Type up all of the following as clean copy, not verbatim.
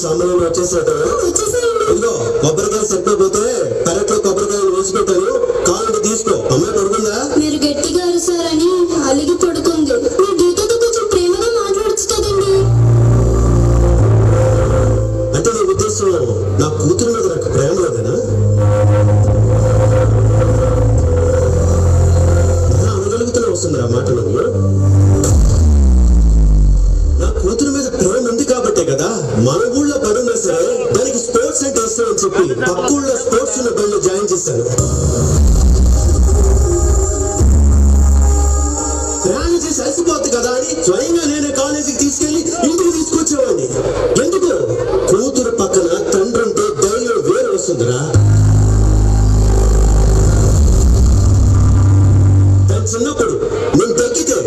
సామాన్లు వచ్చేసాడు. ఇదిగో కొబ్బరికాయ సెట్ అయిపోతే పెరట్లో కొబ్బరికాయలు వేసి పెట్టాను, కావాలంటే తీసుకో. అమ్మాయి పడుకుందా? మీరు గట్టిగా అరుసారని అలిగి పడుకుంది. మీ గీతతో కొంచెం ప్రేమగా మాట్లాడచ్చు కదండి. అంటే నీ ఉద్దేశం నా కూతురు మీద నాకు ప్రేమ లేదనా? అనగలుగుతూనే వస్తుందిరా మాట. నువ్వు నా కూతురు మీద ప్రేమ ఉంది కాబట్టే కదా మన ఊళ్ళో పడున్నా సరే దానికి స్పోర్ట్స్ అంటే ఇష్టం అని చెప్పి పక్క ఊళ్ళో స్పోర్ట్స్ ఉన్న బడిలో జాయిన్ చేశాను. ప్రయాణం చేసి అలసిపోద్ది కదా అని స్వయంగా నేనే కాలేజీకి తీసుకెళ్లి ఇంటికి తీసుకొచ్చేవాడిని. ఎందుకు? కూతురు పక్కన తండ్రి ఉంటే ధైర్యం వేరు వస్తుందిరా. తను చిన్నప్పుడు నేను తగ్గితే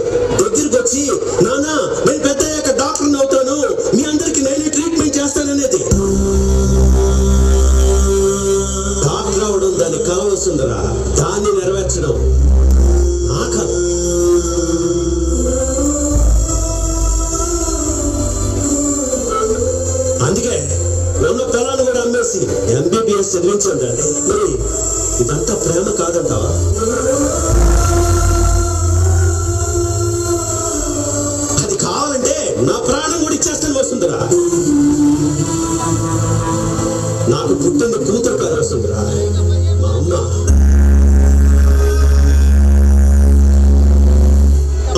దగ్గరికి వచ్చి నాన్న నేను పెద్ద అయ్యాక డాక్టర్ని అవుతాను, మీ అందరికి నేనే ట్రీట్మెంట్ చేస్తాననేది. డాక్టర్ అవడం దాన్ని కల వస్తుందిరా, దాన్ని నెరవేర్చడం నా కల. అందుకే ఉన్న కళను కూడా అమ్మేసి MBBS చదివించండి. మరి ఇదంతా ప్రేమ కాదంటావా? అది కావాలంటే నా ప్రాణం కూడా ఇచ్చేస్తాను వస్తుందిరా. నాకు పుట్టింది కూతురు కాదు వస్తుందిరా, మా అమ్మ.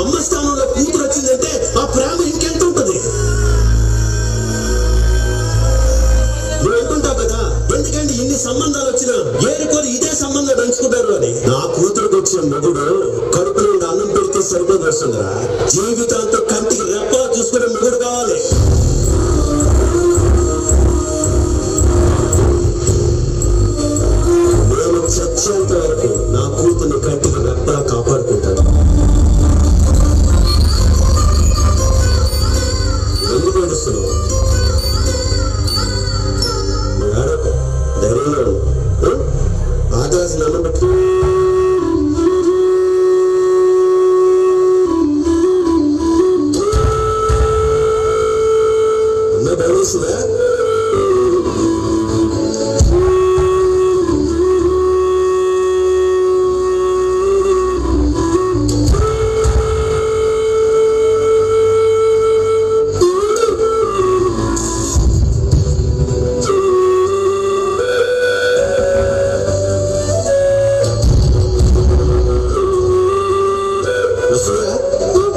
అమ్మ స్థానంలో కూతురు వచ్చిందంటే ఆ ప్రేమ ఇంకెంత ఉంటుంది? నువ్వు అనుకుంటావు కదా ఎందుకంటే ఇన్ని సంబంధాలు వచ్చినా ఏరుకొని ఇదే సంబంధం దంచుకుంటారు అని. నా కూతురుకు వచ్చిన మొగుడు కడుపు నుండి అన్నం పెడితే సరిపోదు వస్తుందిరా. జీవితాంతో కంటికి రెప్ప చూసుకునే మొగుడు కావాలి. నేను చచ్చేంత వరకు నా కూతుర్ని కంటికి రెప్పలా కాపాడుకుంటాను. ఎందుకు నడుస్తున్నావు? ధైర్యంగా ఆకాశం అన్నం పెట్టు. అన్న భయమేస్తుందా?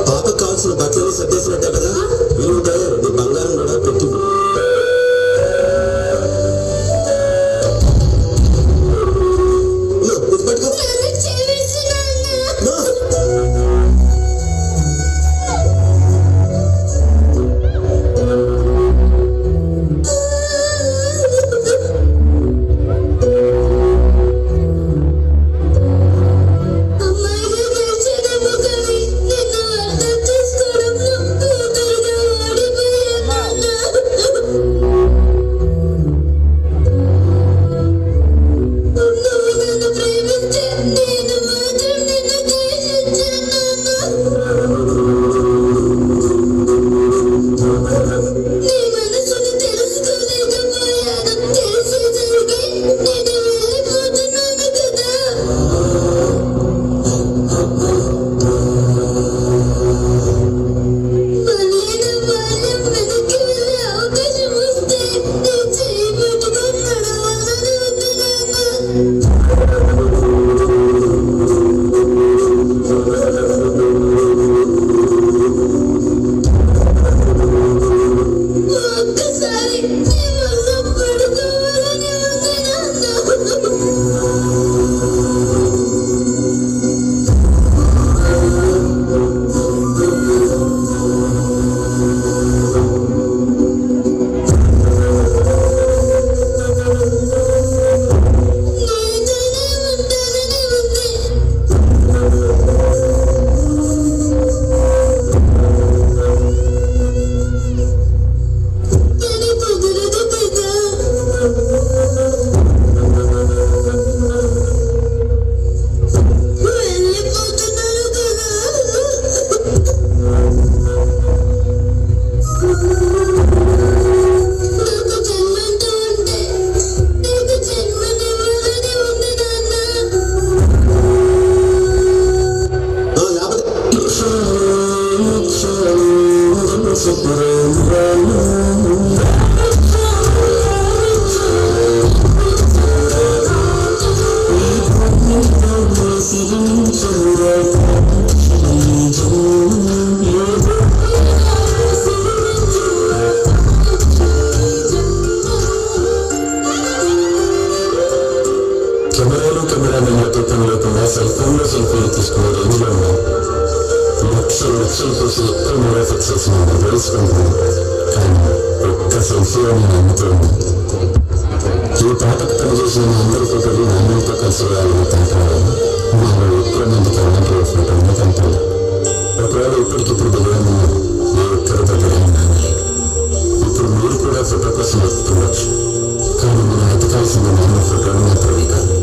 పాపకు కావాల్సిన బట్టలు సర్దేసినట్టే కదా, వీలుంటే నీ బంగారం కూడా పెట్టి. కెమెరాలు కెమెరామెన్లతో పని లేకుండా సెల్ ఫోన్లో సెల్ఫీలు తీసుకునే రేంజ్లో ఉన్నాయి. లక్షల కోసం ఎక్కువ మెగా పిక్సెల్స్ మొబైల్స్ కొంటున్నాను. కానీ ఒక్క సెల్ఫీలో నేను నమ్ముతాను. ఈ పాటకు పనిచేసిన అందరి ఫోటోలు నాన్నతో కలిసి రావాలని తంటాను. నాలో ఎక్కువ మందికి అలాంటి ఫోటోలు తంటాను. ఒకవేళ ఇప్పటికిప్పుడు దిగడం ఏ ఒక్కరి దగ్గర నాన్నలేదు. ఇప్పుడు మీరు కూడా ఫోటో కోసం వెతుకుండొచ్చు. కానీ మనం ఎతకాల్సింది నాన్న ఫోటోలు మాత్రమే కాదు.